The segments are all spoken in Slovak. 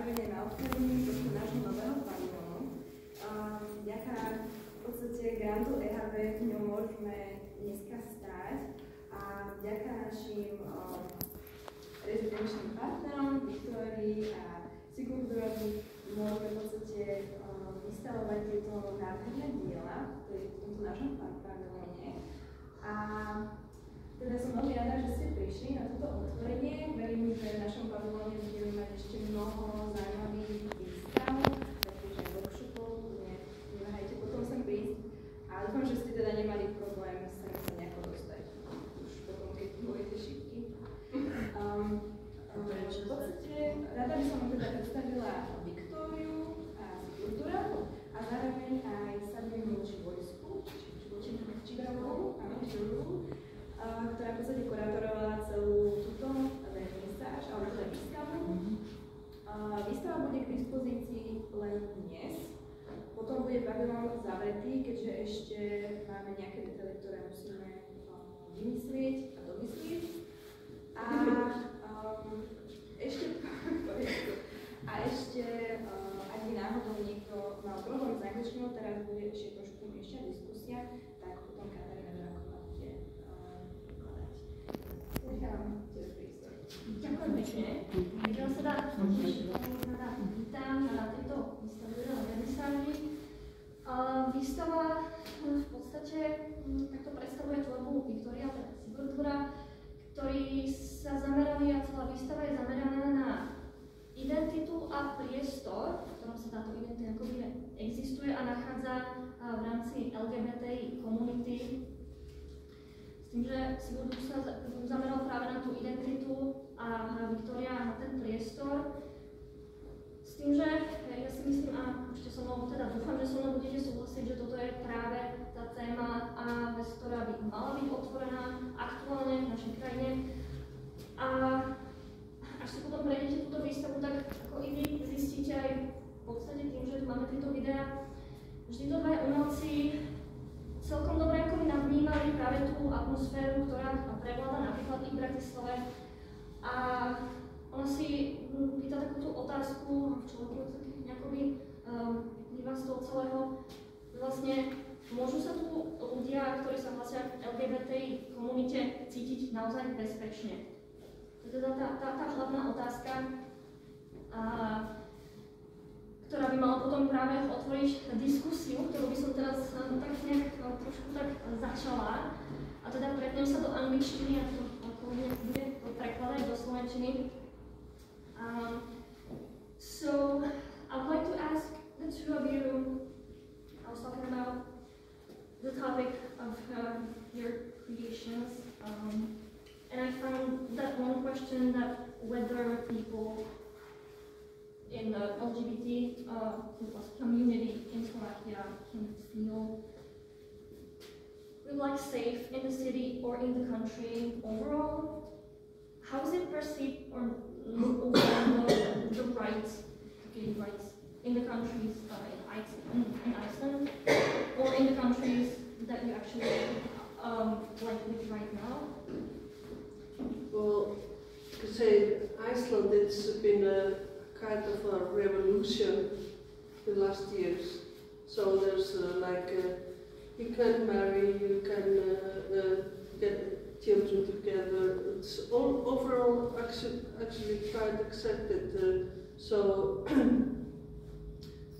na otvorení tohto nášho nového pavilónu. Vďaka v podstate grantu EHB v ňom môžeme dneska stáť a vďaka našim rezidenčným partnerom Viktórii a Sigurdurovi môžeme v podstate vystavovať tieto nádherné diela v tomto našom pavilóne. A teda som veľmi rada, že ste prišli na toto otvorenie. Verím, že v našom pavilóne budeme mať ešte mnoho zaujímavých výstav, taktiež aj workshopov, neváhajte potom sem prísť. A dúfam, že ste teda nemali problém sa nejako dostať. Už potom, keď budete šipky. V podstate rada by som vám teda predstavila Viktóriu a Sigurdura a zároveň aj Sabinu Čivoľskú, ktorá v podstate kurátorovala celú túto vernisáž, alebo teda výstavu. Výstava bude k dispozícii len dnes, potom bude pavilón zavretý, keďže ešte máme nejaké detaily, ktoré musíme vymyslieť a domyslieť. Ešte, ak by náhodou niekto mal problém s angličtinou, teraz bude ešte trošku ešte diskusia, tak potom Katarína Dráková bude vykladať. Nechám tiež prístor. Ďakujem pekne. Ja sa vítam na tejto výstave vernisáži. Výstava v podstate takto predstavuje tvorbu Viktória a Sigurdura, ktorí sa zamerali a celá výstava je zameraná na identitu a priestor, v ktorom sa táto identita existuje a nachádza v rámci LGBTI komunity. S tým, že Sigurdur sa zameral práve na tú identitu a Viktória na ten priestor. S tým, že ja si myslím, a ešte so mnou, teda dúfam, že so mnou budete súhlasiť, že toto je práve tá téma a vec, ktorá by mala byť otvorená aktuálne v našej krajine. A až si potom prejdete túto výstavu, tak ako i vy zistíte aj v podstate tým, že tu máme tieto videá, že títo dva umelci celkom dobre ako by navnímali práve tú atmosféru, ktorá prevláda napríklad i v Bratislave. A ona si pýta takú tú otázku, človeku nejakoby vyplýva z toho celého, vlastne môžu sa tu ľudia, ktorí sa hlasia v LGBTI komunite, cítiť naozaj bezpečne? To je teda tá hlavná otázka, ktorá by mala potom práve otvoriť diskusiu, ktorú by som teraz tak nejak trošku tak začala. A teda pretnem sa do angličtiny a to bude prekladať do slovenčiny. So, I would like to ask the two of you, I was talking about the topic of your creations. And I found that one question that whether people in the LGBT community in Slovakia can feel like safe in the city or in the country overall. How is it perceived or the rights, gay rights in the countries in Iceland or in the countries that you actually like live right now? Well, to say Iceland, it's been a kind of a revolution the last years. So there's you can marry, you can get children together. It's all overall actually quite accepted.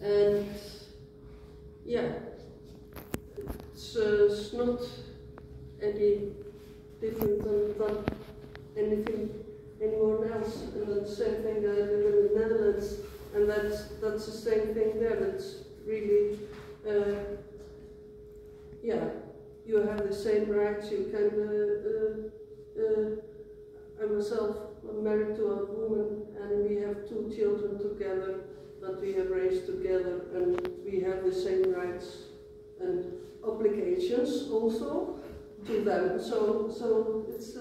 And yeah, it's not any different than anyone else, and the same thing I live in the Netherlands, and that's the same thing there. It's really, you have the same rights. You can. I myself am married to a woman, and we have 2 children together that we have raised together, and we have the same rights and obligations also to them. So it's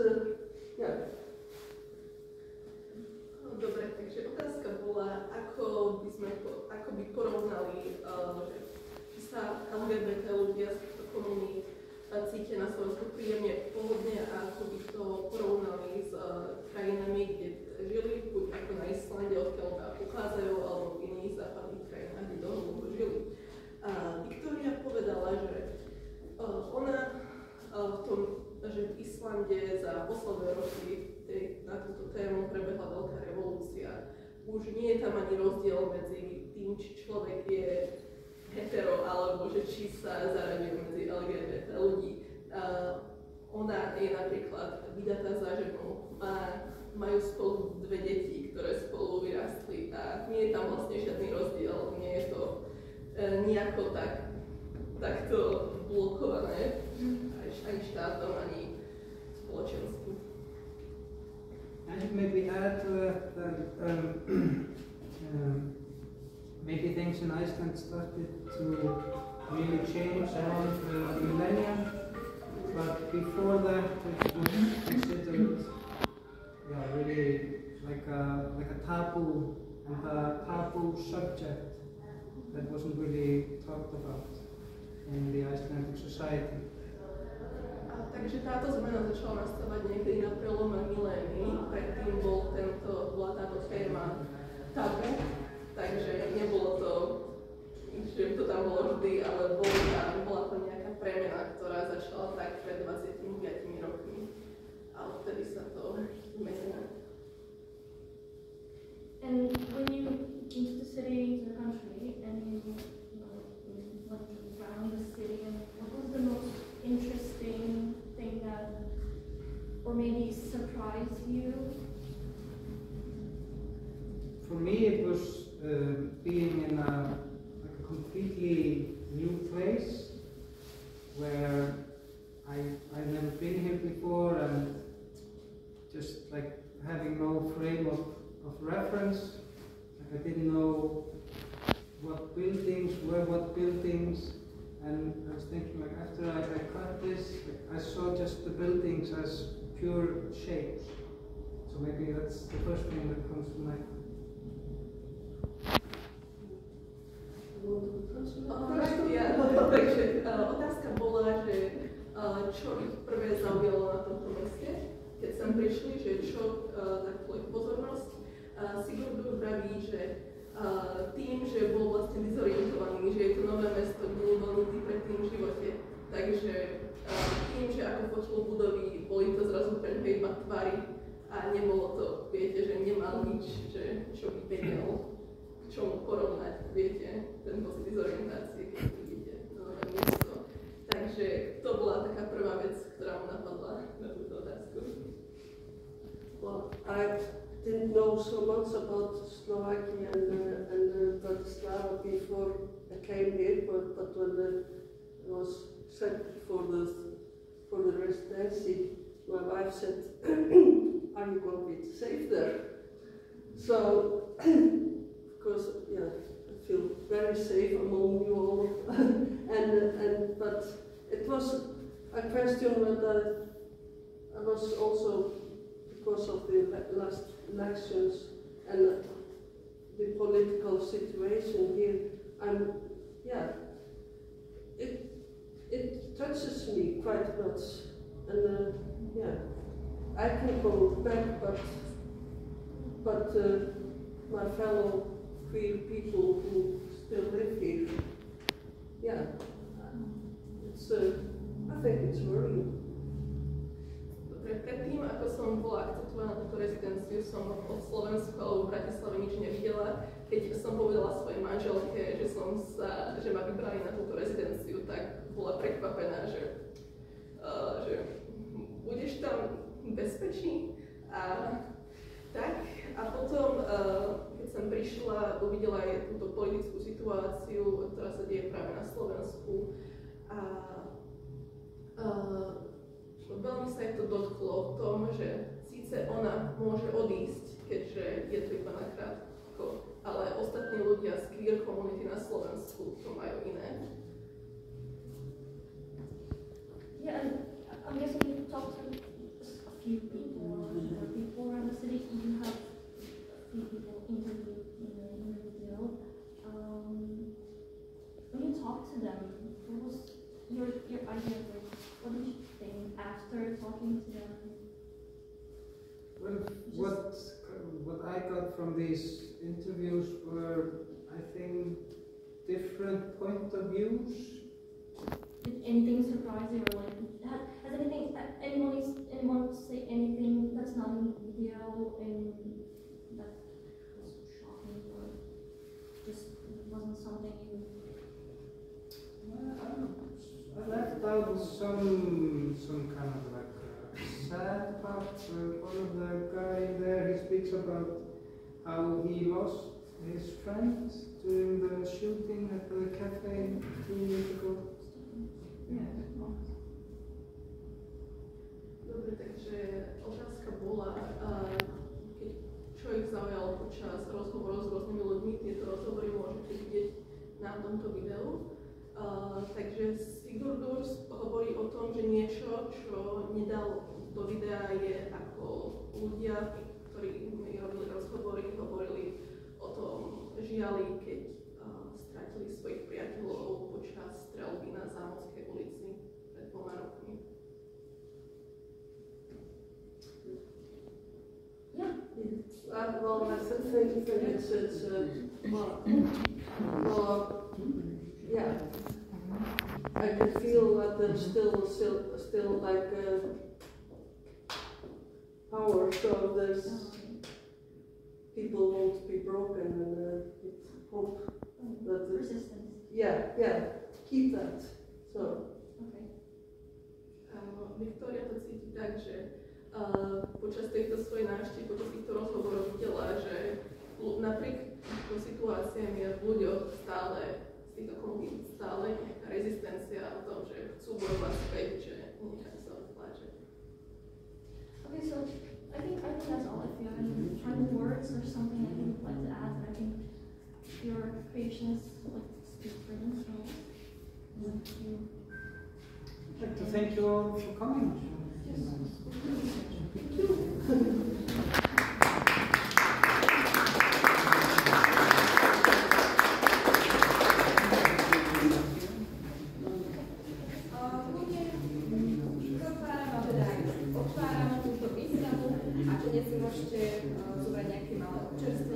Dobre, takže otázka bola, ako by porovnali, či sa LGBT ľudia z týchto komunít cítia na Slovensku príjemne pohodne a ako by to porovnali s krajinami, kde žili, buď ako na Islande, odkiaľ pochádzajú, nie je tam ani rozdiel medzi tým, či človek je hetero, alebo že či sa zaraďuje medzi LGBT ľudí. Ona je napríklad vydatá za ženu, majú spolu 2 deti, ktoré spolu vyrastli a nie je tam vlastne žiadny rozdiel, nie je to nejako takto blokované ani štátom, ani spoločenstvím. I should maybe add to that maybe things in Iceland started to really change around the millennium, but before that it was considered really like a taboo and a taboo subject that wasn't really talked about in the Icelandic society. Takže táto zmena začala nastávať niekedy na prelome milénií, predtým bola táto téma tabu, takže nebolo to, že to tam bolo vždy, ale bola to nejaká premena, ktorá začala tak pred 25 rokmi, ale vtedy sa to zmenilo. And when you came to the city, to the country, and you went around the city, and what was the most interesting thing that, or maybe surprised you? For me, it was being in a completely new place where I've never been here before, and just like having no frame of reference. Like I didn't know what buildings were what buildings, and I was thinking, like, after I cut this, I saw just the buildings as pure shapes. So maybe that's the first thing that comes to mind. Takže otázka bola, že čo ich prvé zaujalo na tomto meste, keď sem prišli, že čo takú ich pozornosť. Sigurdur vraví, že tým, že bol vlastne dezorientovaný, že je to nové mesto, kde nebol nikdy predtým v živote, takže tým, že ako fotil budovy, boli to zrazu pre neho iba tvary a nebolo to, viete, že nemal nič, že čo by vedel, k čomu porovnať, viete, ten pocit dezorientácie, keď vidíte nové mesto. Takže to bola taká prvá vec, ktorá mu napadla na túto otázku. Well, I didn't know so much about Slovakia and Bratislava before I came here, but when I was sent for the residency, my wife said, "Are you going to be safe there?" So, of course, yeah, I feel very safe among you all, but it was a question that I was also, because of the last elections and the political situation here, it touches me quite much, and I can go back, but my fellow queer people who still live here, I think it's worrying. Predtým, ako som bola akceptovaná na túto rezidenciu, som od Slovensku alebo v Bratislave nič nevidela. Keď som povedala svojej manželke, že ma vybrali na túto rezidenciu, tak bola prekvapená, že budeš tam v bezpečí. A potom, keď som prišla, uvidela aj túto politickú situáciu, ktorá sa deje práve na Slovensku. Veľmi sa jej to dotklo v tom, že síce ona môže odísť, keďže je to iba na krátko, ale ostatní ľudia z queer komunity na Slovensku to majú iné. Yeah, and I'm guessing you talked to a few people around the city. You have a few people interviewed in the video. When you talked to them, what was your idea of it? What did you think after talking to them? Well, what I got from these interviews were, I think, different point of views. Did anything surprise you, or like, has anyone say anything that's not in the video and that was shocking something you? I left out some kind of like sad part. One of the guy there, he speaks about how he lost his friend during the shooting at the cafe 2 years ago. Yeah. Dobre, takže otázka bola, keď čo ich zaujalo počas rozhovorov s rôznymi ľuďmi, tieto rozhovory môžete vidieť na tomto videu. Takže Sigurdur hovorí o tom, že niečo, čo nedal do videa, je ako ľudia, ktorí mi robili rozhovory, hovorili o tom žiali, keď stratili svojich priateľov počas streľby na Zámodskej ulici pred 2 rokmi. Well, I think it's yeah. I can feel that there's still like power, so there's people won't be broken, and it's hope that Persistence. yeah, keep that. So. Okay. Viktória to cíti tak, že počas tejto svojej návštevy, počas týchto rozhovorov videla, že napriek týmto situáciám je v ľuďoch stále, z týchto komunít stále nejaká rezistencia o tom, že chcú bojovať späť, že nechajú sa odpláčať. Okay, so I think that's all. If you have any final words or something I think you'd like to add, I think your creations like speak for themselves. I'd like to thank you all for coming. Otváram túto výstavu a dnes si môžete zobrať nejaké malé občerstvenie.